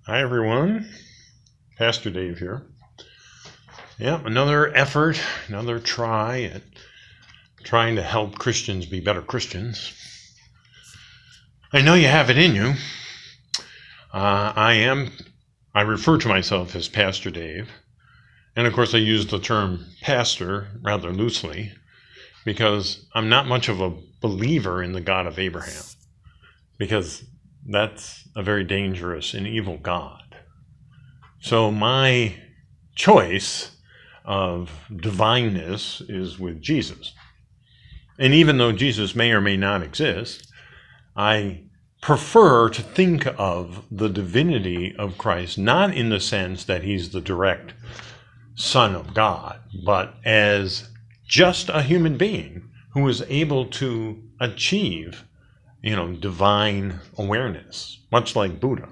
Hi everyone, Pastor Dave here. Yeah, another effort, another try at trying to help Christians be better Christians. I know you have it in you. I refer to myself as Pastor Dave, and of course I use the term pastor rather loosely because I'm not much of a believer in the God of Abraham, because that's a very dangerous and evil God. So my choice of divineness is with Jesus. And even though Jesus may or may not exist, I prefer to think of the divinity of Christ not in the sense that he's the direct Son of God, but as just a human being who is able to achieve divine awareness, much like Buddha.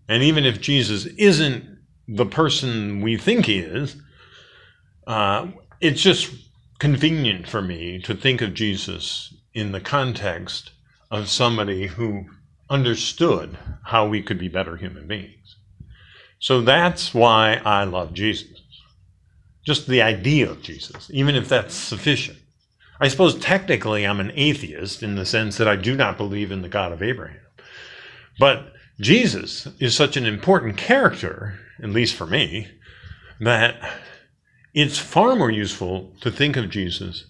And even if Jesus isn't the person we think he is, it's just convenient for me to think of Jesus in the context of somebody who understood how we could be better human beings. So that's why I love Jesus. Just the idea of Jesus, even if that's sufficient. I suppose technically I'm an atheist in the sense that I do not believe in the God of Abraham. But Jesus is such an important character, at least for me, that it's far more useful to think of Jesus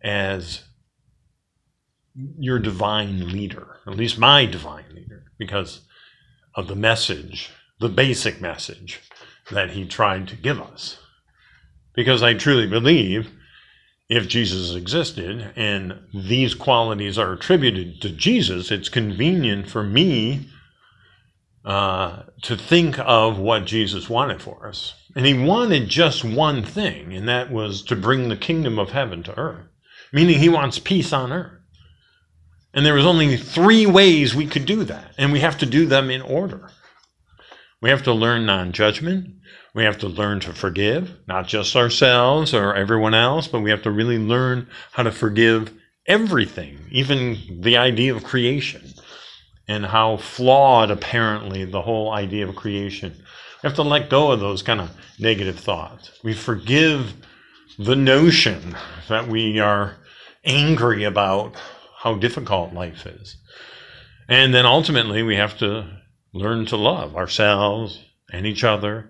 as your divine leader, at least my divine leader, because of the message, the basic message that he tried to give us. Because I truly believe if Jesus existed and these qualities are attributed to Jesus, it's convenient for me to think of what Jesus wanted for us. And he wanted just one thing, and that was to bring the kingdom of heaven to earth, meaning he wants peace on earth. And there was only 3 ways we could do that, and we have to do them in order. We have to learn non-judgment. We have to learn to forgive, not just ourselves or everyone else, but we have to really learn how to forgive everything, even the idea of creation and how flawed apparently the whole idea of creation. We have to let go of those kind of negative thoughts. We forgive the notion that we are angry about how difficult life is. And then ultimately we have to learn to love ourselves and each other.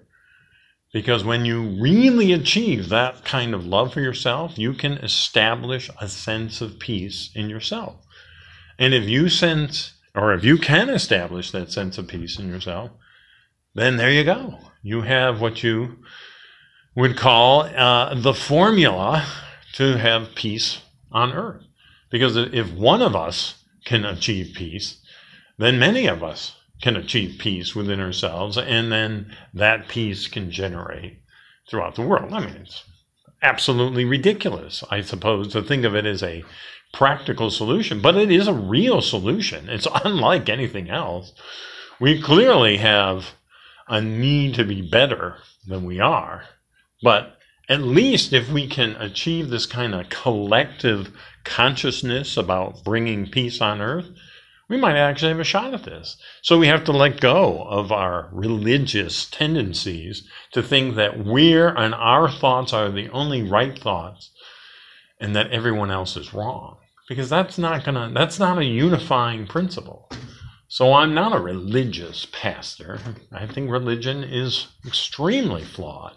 Because when you really achieve that kind of love for yourself, you can establish a sense of peace in yourself. And if you can establish that sense of peace in yourself, then there you go. You have what you would call the formula to have peace on earth. Because if one of us can achieve peace, then many of us can achieve peace within ourselves, and then that peace can generate throughout the world. I mean, it's absolutely ridiculous, I suppose, to think of it as a practical solution, but it is a real solution. It's unlike anything else. We clearly have a need to be better than we are, but at least if we can achieve this kind of collective consciousness about bringing peace on earth, we might actually have a shot at this. So we have to let go of our religious tendencies to think that our thoughts are the only right thoughts and that everyone else is wrong. Because that's not a unifying principle. So I'm not a religious pastor. I think religion is extremely flawed.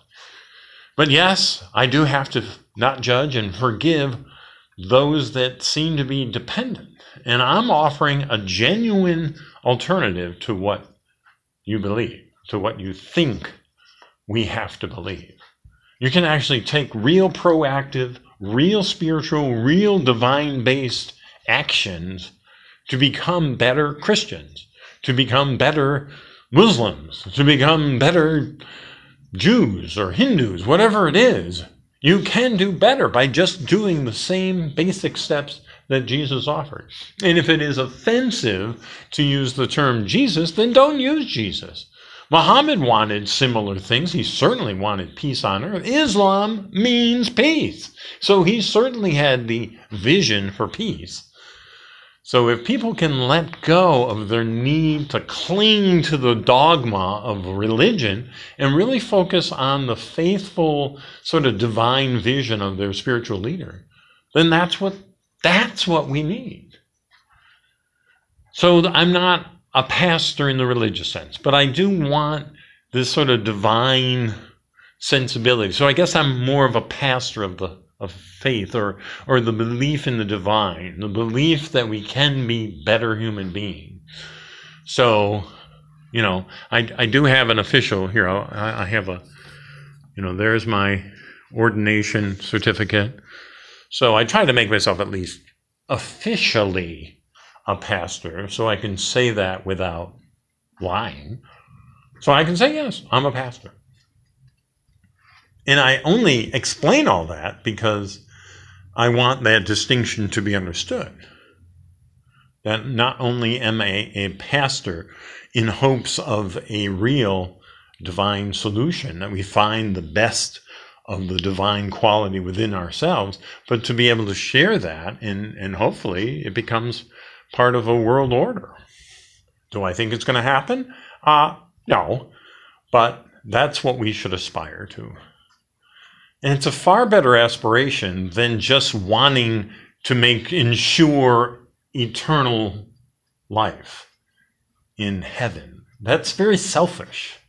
But yes, I do have to not judge and forgive those that seem to be dependent. And I'm offering a genuine alternative to what you believe, to what you think we have to believe. You can actually take real proactive, real spiritual, real divine-based actions to become better Christians, to become better Muslims, to become better Jews or Hindus, whatever it is. You can do better by just doing the same basic steps that Jesus offered. And if it is offensive to use the term Jesus, then don't use Jesus. Muhammad wanted similar things. He certainly wanted peace on earth. Islam means peace. So he certainly had the vision for peace. So if people can let go of their need to cling to the dogma of religion and really focus on the faithful sort of divine vision of their spiritual leader, then that's what we need. So I'm not a pastor in the religious sense, but I do want this sort of divine sensibility. So I guess I'm more of a pastor of faith, or the belief in the divine, the belief that we can be better human beings. So, I do have an official here. I have there's my ordination certificate. So I try to make myself at least officially a pastor, so I can say that without lying. So I can say, yes, I'm a pastor. And I only explain all that because I want that distinction to be understood. That not only am I a pastor in hopes of a real divine solution, that we find the best of the divine quality within ourselves, but to be able to share that, and hopefully it becomes part of a world order. Do I think it's going to happen? No, but that's what we should aspire to. And it's a far better aspiration than just wanting to ensure eternal life in heaven. That's very selfish.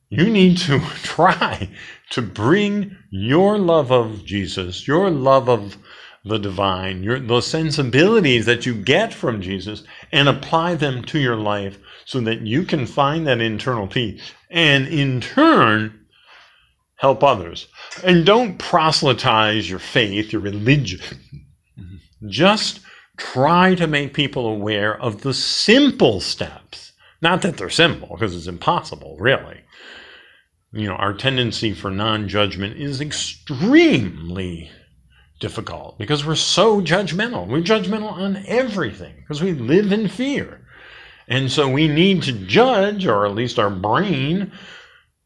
You need to try to bring your love of Jesus, your love of the divine, the sensibilities that you get from Jesus, and apply them to your life so that you can find that internal peace and in turn help others. And don't proselytize your faith, your religion. Just try to make people aware of the simple steps. Not that they're simple, because it's impossible, really. Our tendency for non-judgment is extremely difficult because we're so judgmental. We're judgmental on everything because we live in fear. And so we need to judge, or at least our brain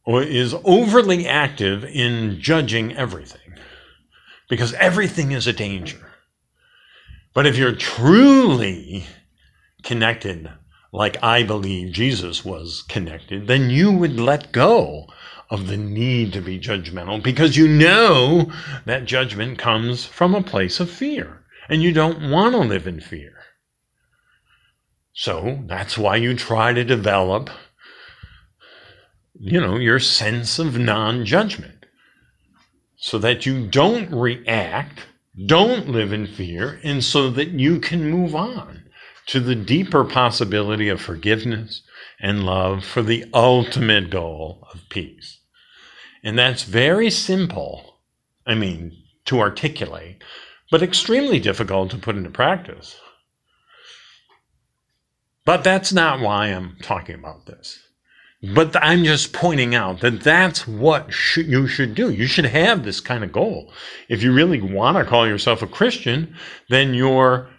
is overly active in judging everything because everything is a danger. But if you're truly connected, like I believe Jesus was connected, then you would let go of the need to be judgmental because you know that judgment comes from a place of fear and you don't want to live in fear. So that's why you try to develop your sense of non-judgment so that you don't react, don't live in fear, and so that you can move on to the deeper possibility of forgiveness and love for the ultimate goal of peace. And that's very simple, to articulate, but extremely difficult to put into practice. But that's not why I'm talking about this. But I'm just pointing out that that's what you should do. You should have this kind of goal. If you really want to call yourself a Christian, then your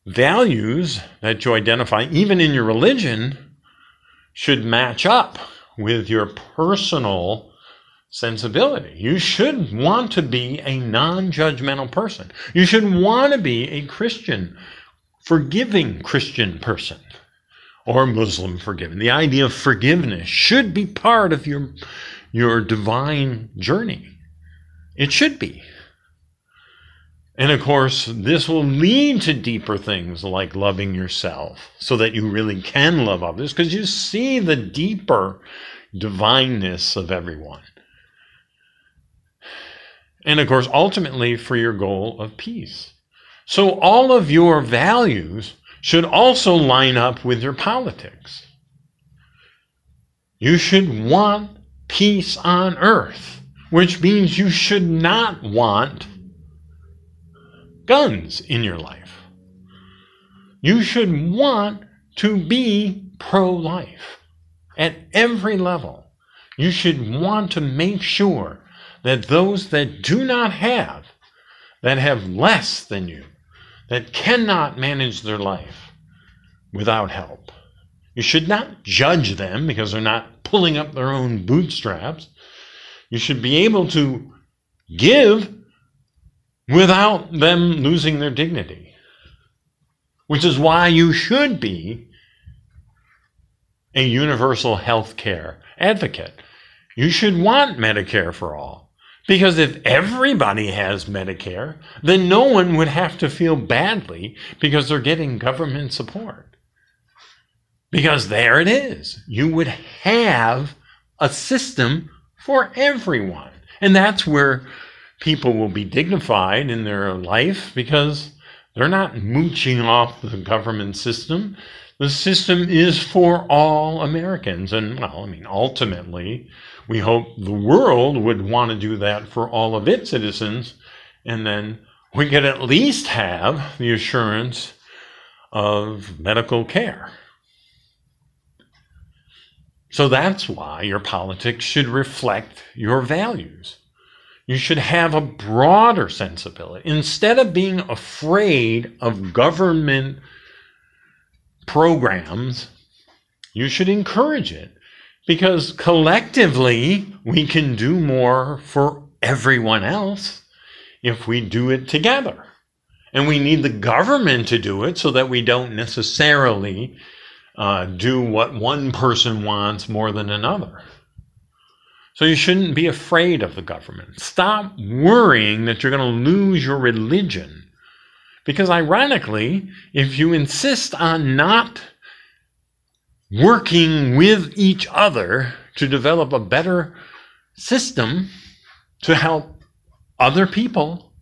values that you identify, even in your religion, should match up with your personal sensibility. You should want to be a non-judgmental person. You should want to be a Christian, forgiving Christian person. Or Muslim forgiven. The idea of forgiveness should be part of your divine journey. It should be. And of course, this will lead to deeper things like loving yourself so that you really can love others because you see the deeper divineness of everyone. And of course, ultimately for your goal of peace. So all of your values should also line up with your politics. You should want peace on earth, which means you should not want guns in your life. You should want to be pro-life at every level. You should want to make sure that those that do not have, that have less than you, that cannot manage their life without help. You should not judge them because they're not pulling up their own bootstraps. You should be able to give without them losing their dignity. which is why you should be a universal health care advocate. You should want Medicare for all. Because if everybody has Medicare, then no one would have to feel badly because they're getting government support. Because there it is. You would have a system for everyone. And that's where people will be dignified in their life because they're not mooching off the government system. The system is for all Americans. And, well, I mean, ultimately, we hope the world would want to do that for all of its citizens. And then we could at least have the assurance of medical care. So that's why your politics should reflect your values. You should have a broader sensibility. Instead of being afraid of government programs, you should encourage it. Because collectively, we can do more for everyone else if we do it together. And we need the government to do it so that we don't necessarily do what one person wants more than another. So you shouldn't be afraid of the government. Stop worrying that you're going to lose your religion. Because ironically, if you insist on not working with each other to develop a better system to help other people,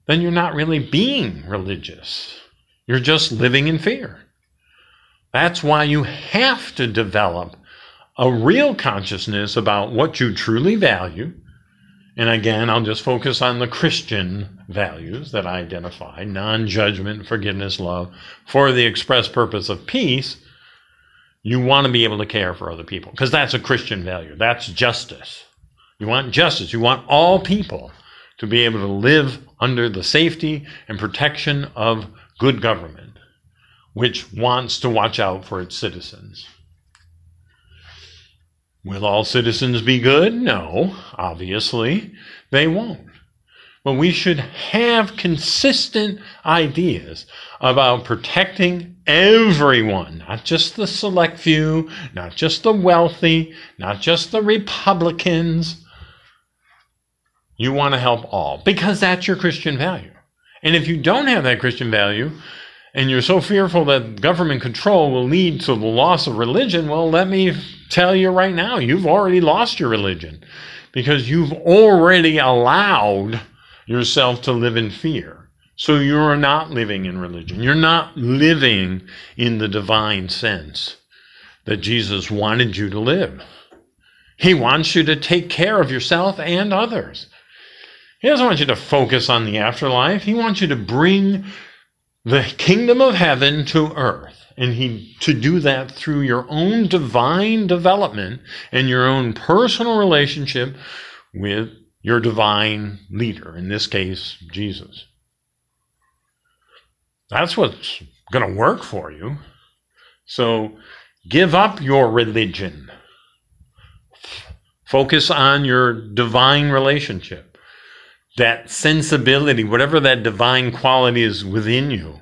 then you're not really being religious. You're just living in fear. That's why you have to develop a real consciousness about what you truly value. And again, I'll just focus on the Christian values that I identify: non-judgment, forgiveness, love, for the express purpose of peace. You want to be able to care for other people because that's a Christian value. That's justice. You want justice. You want all people to be able to live under the safety and protection of good government, which wants to watch out for its citizens. Will all citizens be good? No, obviously they won't. But we should have consistent ideas about protecting everyone, not just the select few, not just the wealthy, not just the Republicans. You want to help all because that's your Christian value. And if you don't have that Christian value and you're so fearful that government control will lead to the loss of religion, well, let me tell you right now, you've already lost your religion because you've already allowed yourself to live in fear. So you're not living in religion. You're not living in the divine sense that Jesus wanted you to live. He wants you to take care of yourself and others. He doesn't want you to focus on the afterlife. He wants you to bring the kingdom of heaven to earth. And to do that through your own divine development and your own personal relationship with your divine leader, in this case, Jesus. That's what's going to work for you. So give up your religion. Focus on your divine relationship, that sensibility, whatever that divine quality is within you.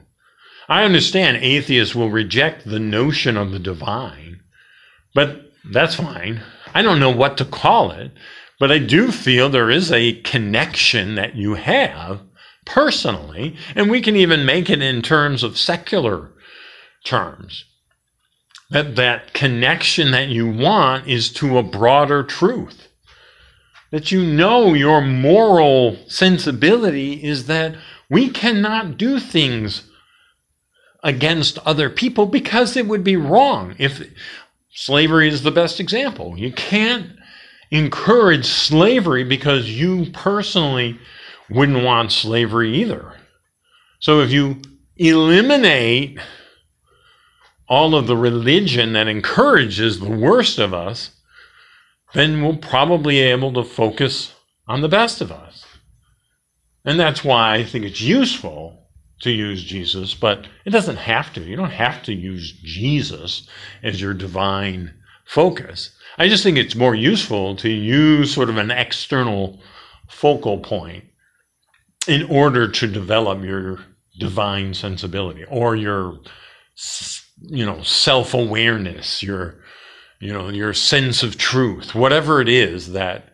I understand atheists will reject the notion of the divine, but that's fine. I don't know what to call it, but I do feel there is a connection that you have personally, and we can even make it in terms of secular terms. That connection that you want is to a broader truth. That you know your moral sensibility is that we cannot do things against other people because it would be wrong. If slavery is the best example. You can't encourage slavery because you personally wouldn't want slavery either. So if you eliminate all of the religion that encourages the worst of us, then we'll probably be able to focus on the best of us. And that's why I think it's useful to use Jesus, but it doesn't have to. You don't have to use Jesus as your divine focus. I just think it's more useful to use sort of an external focal point in order to develop your divine sensibility, or your, self-awareness, your sense of truth, whatever it is that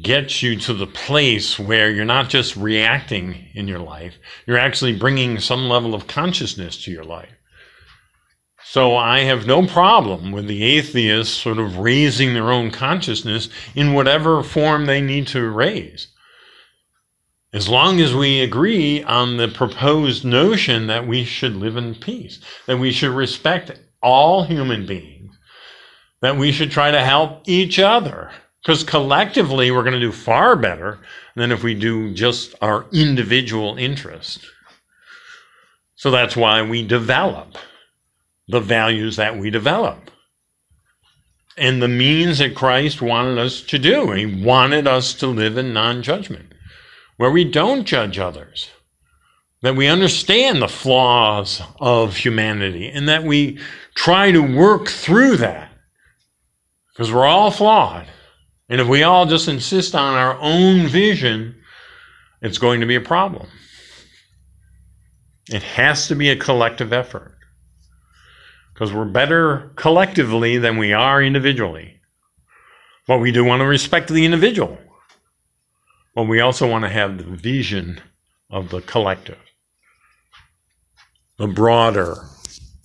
gets you to the place where you're not just reacting in your life, you're actually bringing some level of consciousness to your life. So I have no problem with the atheists sort of raising their own consciousness in whatever form they need to raise. As long as we agree on the proposed notion that we should live in peace, that we should respect all human beings, that we should try to help each other, because collectively we're going to do far better than if we do just our individual interest. So that's why we develop the values that we develop. And the means that Christ wanted us to do. He wanted us to live in non-judgment, where we don't judge others, that we understand the flaws of humanity, and that we try to work through that, because we're all flawed. And if we all just insist on our own vision, it's going to be a problem. It has to be a collective effort, because we're better collectively than we are individually. But we do want to respect the individual. But we also want to have the vision of the collective, the broader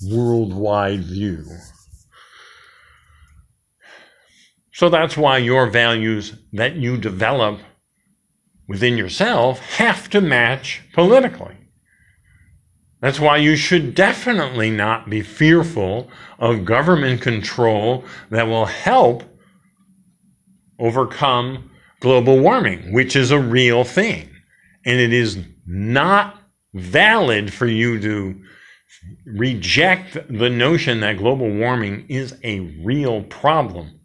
worldwide view. So that's why your values that you develop within yourself have to match politically. That's why you should definitely not be fearful of government control that will help overcome global warming, which is a real thing. And it is not valid for you to reject the notion that global warming is a real problem.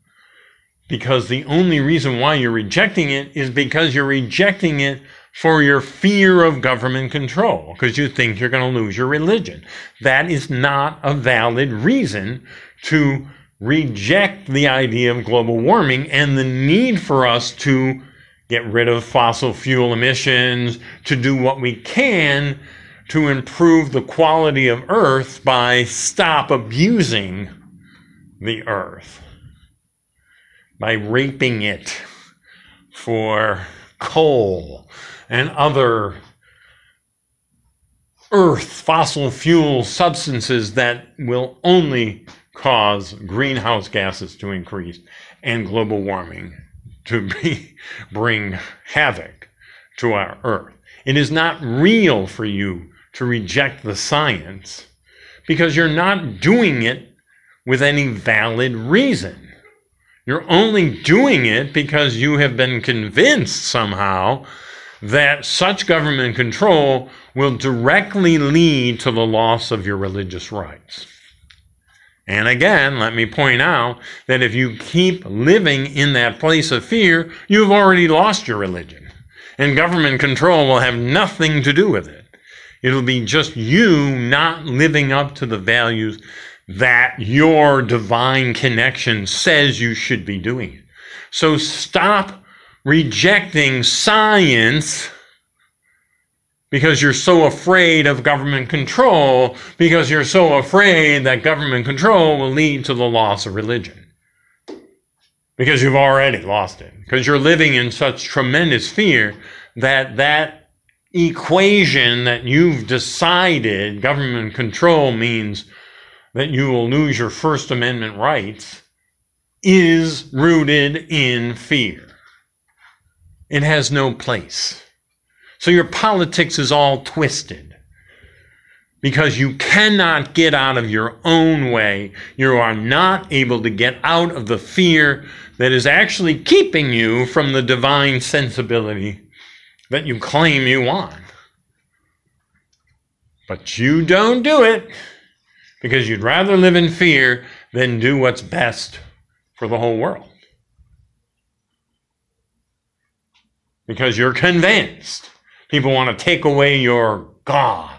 Because the only reason why you're rejecting it is because you're rejecting it for your fear of government control, because you think you're going to lose your religion. That is not a valid reason to reject the idea of global warming and the need for us to get rid of fossil fuel emissions, to do what we can to improve the quality of Earth by stop abusing the Earth, by raping it for coal and other earth fossil fuel substances that will only cause greenhouse gases to increase and global warming to bring havoc to our earth. It is not real for you to reject the science because you're not doing it with any valid reason. You're only doing it because you have been convinced somehow that such government control will directly lead to the loss of your religious rights. And again, let me point out that if you keep living in that place of fear, you've already lost your religion. And government control will have nothing to do with it. It'll be just you not living up to the values that your divine connection says you should be doing. So stop rejecting science because you're so afraid of government control, because you're so afraid that government control will lead to the loss of religion. Because you've already lost it. Because you're living in such tremendous fear that that equation that you've decided government control means that you will lose your First Amendment rights is rooted in fear. It has no place. So your politics is all twisted because you cannot get out of your own way. You are not able to get out of the fear that is actually keeping you from the divine sensibility that you claim you want. But you don't do it because you'd rather live in fear than do what's best for the whole world. Because you're convinced people want to take away your God.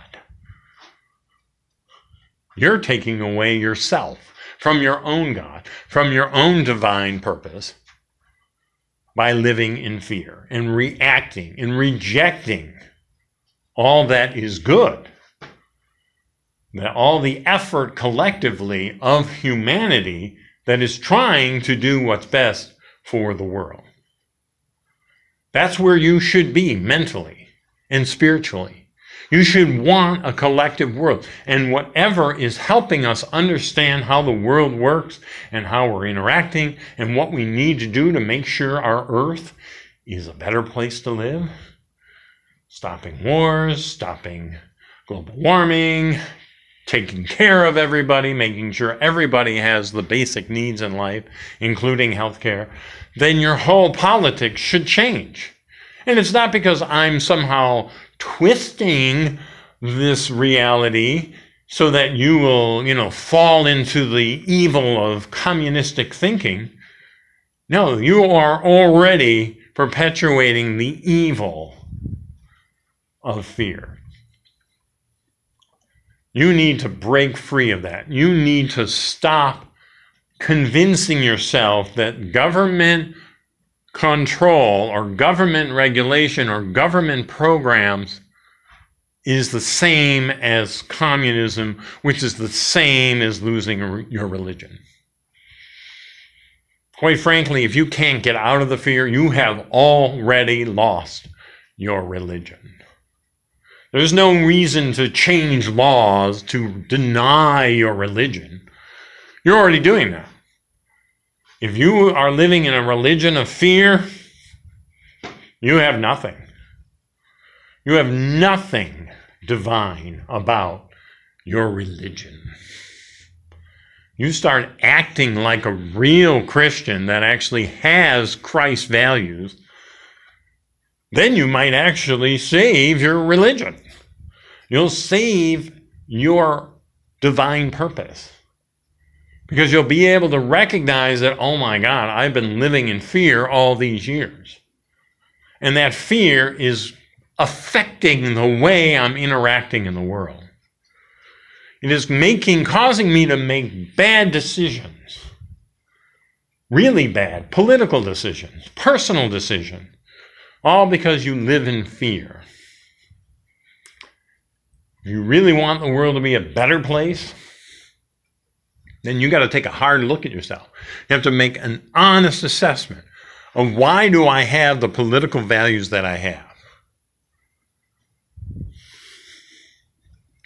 You're taking away yourself from your own God, from your own divine purpose, by living in fear and reacting and rejecting all that is good all the effort collectively of humanity that is trying to do what's best for the world. That's where you should be mentally and spiritually. You should want a collective world. And whatever is helping us understand how the world works and how we're interacting and what we need to do to make sure our earth is a better place to live, stopping wars, stopping global warming, taking care of everybody, making sure everybody has the basic needs in life, including healthcare, then your whole politics should change. And it's not because I'm somehow twisting this reality so that you will, fall into the evil of communistic thinking. No, you are already perpetuating the evil of fear. You need to break free of that. You need to stop convincing yourself that government control or government regulation or government programs is the same as communism, which is the same as losing your religion. Quite frankly, if you can't get out of the fear, you have already lost your religion. There's no reason to change laws to deny your religion. You're already doing that. If you are living in a religion of fear, you have nothing. You have nothing divine about your religion. You start acting like a real Christian that actually has Christ's values, then you might actually save your religion. You'll save your divine purpose. Because you'll be able to recognize that, oh my God, I've been living in fear all these years. And that fear is affecting the way I'm interacting in the world. It is causing me to make bad decisions. Really bad, political decisions, personal decisions. All because you live in fear. If you really want the world to be a better place, then you got to take a hard look at yourself. You have to make an honest assessment of why do I have the political values that I have?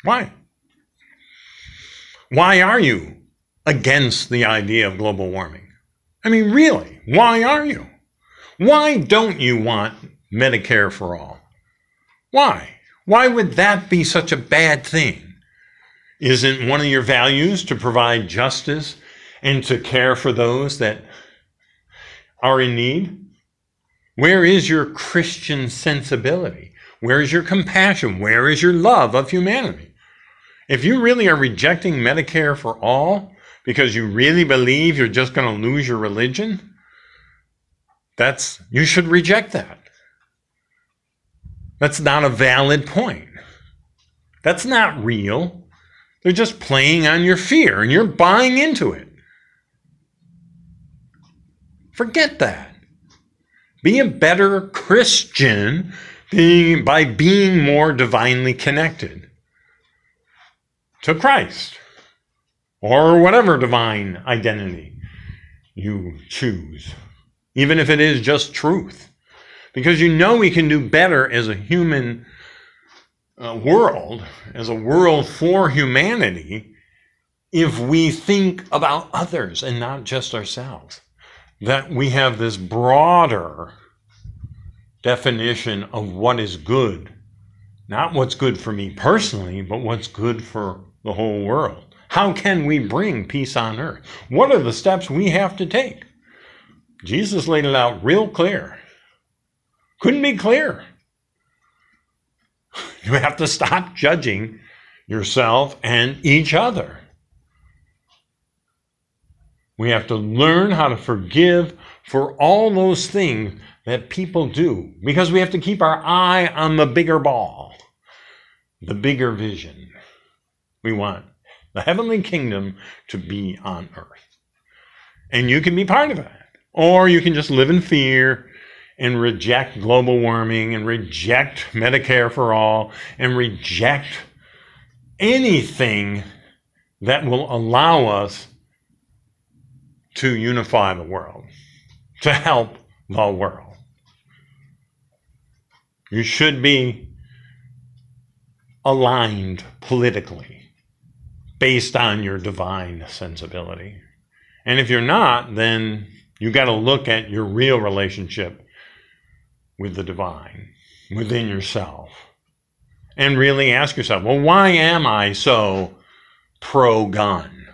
Why? Why are you against the idea of global warming? I mean, really, why are you? Why don't you want Medicare for all? Why? Why would that be such a bad thing? Isn't one of your values to provide justice and to care for those that are in need? Where is your Christian sensibility? Where is your compassion? Where is your love of humanity? If you really are rejecting Medicare for all because you really believe you're just going to lose your religion, you should reject that. That's not a valid point. That's not real. They're just playing on your fear, and you're buying into it. Forget that. Be a better Christian by being more divinely connected to Christ, or whatever divine identity you choose, even if it is just truth. Because you know we can do better as a human world, as a world for humanity, if we think about others and not just ourselves. That we have this broader definition of what is good. Not what's good for me personally, but what's good for the whole world. How can we bring peace on earth? What are the steps we have to take? Jesus laid it out real clear. Couldn't be clearer. You have to stop judging yourself and each other. We have to learn how to forgive for all those things that people do, because we have to keep our eye on the bigger ball, the bigger vision. We want the heavenly kingdom to be on earth. And you can be part of it. Or you can just live in fear and reject global warming and reject Medicare for all and reject anything that will allow us to unify the world, to help the world. You should be aligned politically based on your divine sensibility. And if you're not, then you got to look at your real relationship with the divine within yourself and really ask yourself, well, why am I so pro-gun?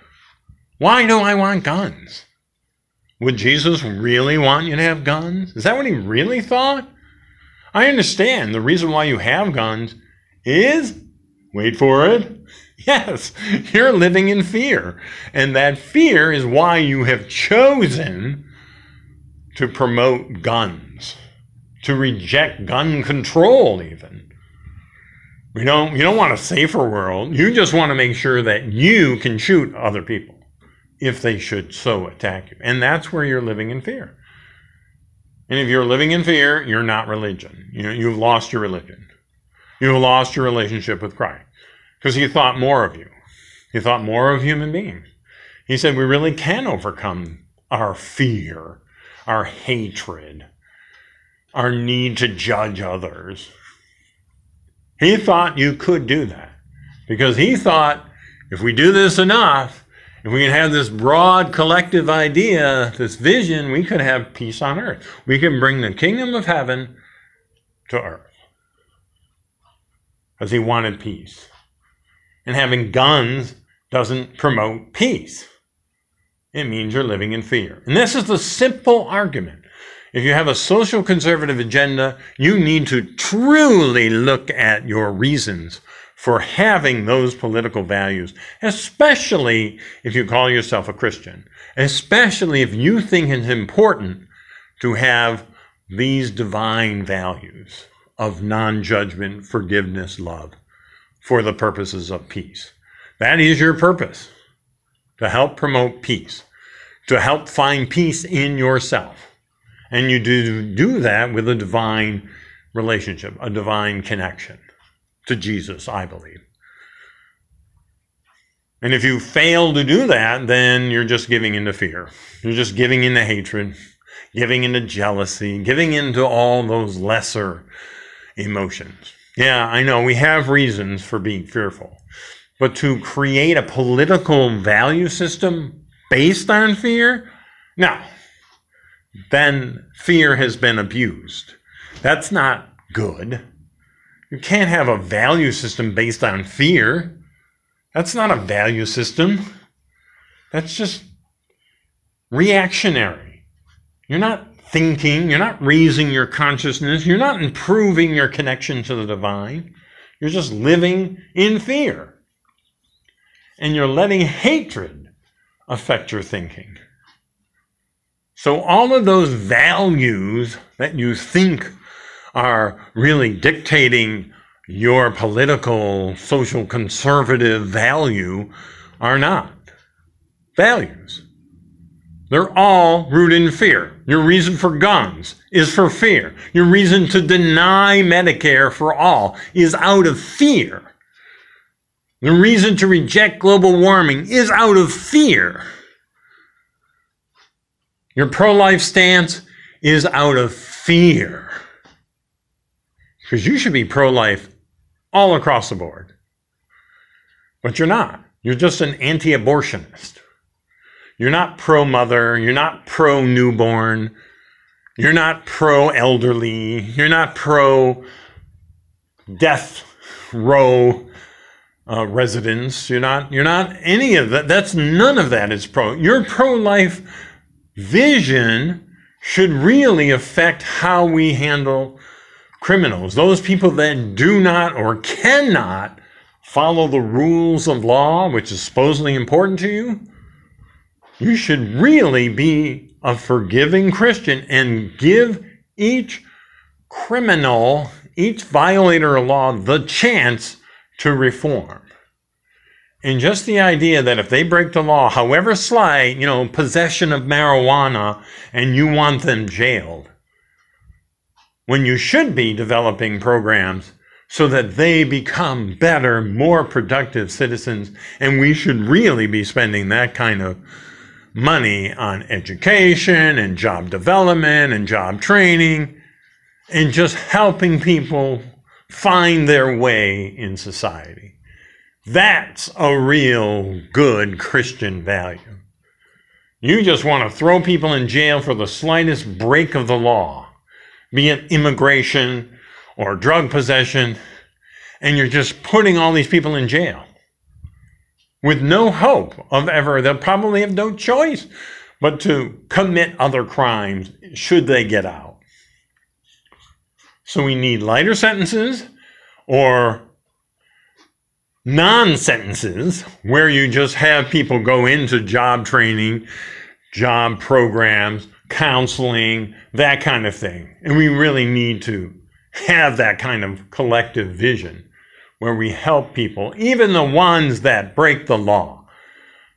Why do I want guns? Would Jesus really want you to have guns? Is that what he really thought? I understand the reason why you have guns is, wait for it, yes, you're living in fear. And that fear is why you have chosen to promote guns, to reject gun control even. You don't want a safer world. You just want to make sure that you can shoot other people if they should so attack you. And that's where you're living in fear. And if you're living in fear, you're not religion. You've lost your religion. You've lost your relationship with Christ. Because he thought more of you. He thought more of human beings. He said we really can overcome our fear, our hatred, our need to judge others. He thought you could do that. Because he thought if we do this enough, if we can have this broad collective idea, this vision, we could have peace on earth. We can bring the kingdom of heaven to earth. Because he wanted peace. And having guns doesn't promote peace. It means you're living in fear. And this is the simple argument. If you have a social conservative agenda, you need to truly look at your reasons for having those political values, especially if you call yourself a Christian, especially if you think it's important to have these divine values of non-judgment, forgiveness, love, for the purposes of peace. That is your purpose, to help promote peace, to help find peace in yourself. And you do that with a divine relationship, a divine connection to Jesus, I believe. And if you fail to do that, then you're just giving into fear. You're just giving into hatred, giving into jealousy, giving into all those lesser emotions. Yeah, I know we have reasons for being fearful. But to create a political value system based on fear? No. Then fear has been abused. That's not good. You can't have a value system based on fear. That's not a value system. That's just reactionary. You're not thinking, you're not raising your consciousness, you're not improving your connection to the divine. You're just living in fear. And you're letting hatred affect your thinking. So all of those values that you think are really dictating your political, social, conservative value are not values. They're all rooted in fear. Your reason for guns is for fear. Your reason to deny Medicare for all is out of fear. The reason to reject global warming is out of fear. Your pro-life stance is out of fear. Because you should be pro-life all across the board. But you're not. You're just an anti-abortionist. You're not pro-mother. You're not pro-newborn. You're not pro-elderly. You're not pro-death row residents. You're not any of that. That's none of that is pro. Your pro-life vision should really affect how we handle criminals. Those people that do not or cannot follow the rules of law, which is supposedly important to you, you should really be a forgiving Christian and give each criminal, each violator of law, the chance to reform. And just the idea that if they break the law, however slight, possession of marijuana, and you want them jailed, when you should be developing programs so that they become better, more productive citizens. And we should really be spending that kind of money on education and job development and job training and just helping people find their way in society. That's a real good Christian value. You just want to throw people in jail for the slightest break of the law, be it immigration or drug possession, and you're just putting all these people in jail with no hope of ever, they'll probably have no choice but to commit other crimes should they get out. So we need lighter sentences or non-sentences where you just have people go into job training, job programs, counseling, that kind of thing. And we really need to have that kind of collective vision where we help people, even the ones that break the law.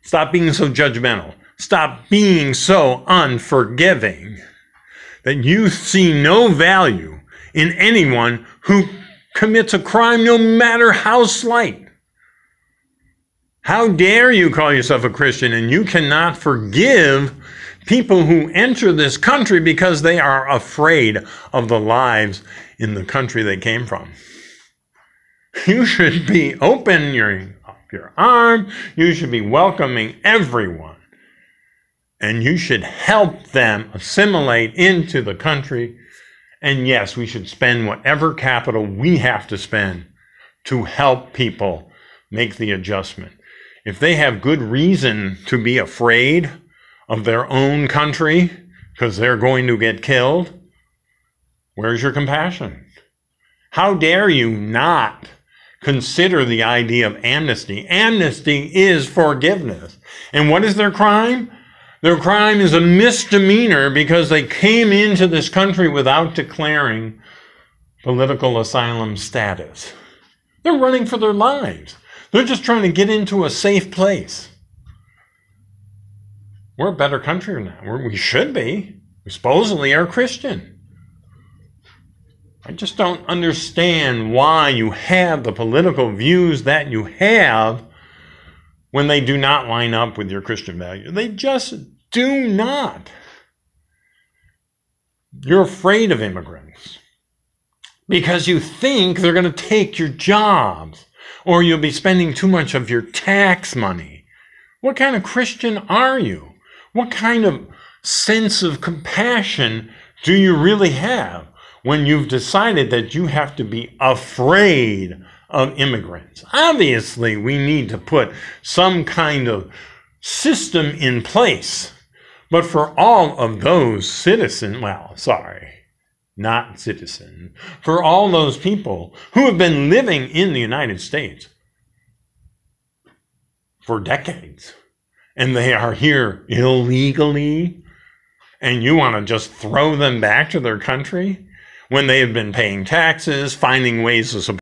Stop being so judgmental. Stop being so unforgiving that you see no value in anyone who commits a crime, no matter how slight. How dare you call yourself a Christian and you cannot forgive people who enter this country because they are afraid of the lives in the country they came from. You should be opening your arm. You should be welcoming everyone. And you should help them assimilate into the country. And yes, we should spend whatever capital we have to spend to help people make the adjustment. If they have good reason to be afraid of their own country because they're going to get killed, where's your compassion? How dare you not consider the idea of amnesty? Amnesty is forgiveness. And what is their crime? Their crime is a misdemeanor because they came into this country without declaring political asylum status. They're running for their lives. They're just trying to get into a safe place. We're a better country now. We should be. We supposedly are Christian. I just don't understand why you have the political views that you have when they do not line up with your Christian values. They just do not. You're afraid of immigrants because you think they're going to take your jobs or you'll be spending too much of your tax money. What kind of Christian are you? What kind of sense of compassion do you really have when you've decided that you have to be afraid of immigrants? Obviously, we need to put some kind of system in place. But for all of those citizens, not citizens, for all those people who have been living in the United States for decades, and they are here illegally, and you want to just throw them back to their country when they have been paying taxes, finding ways to support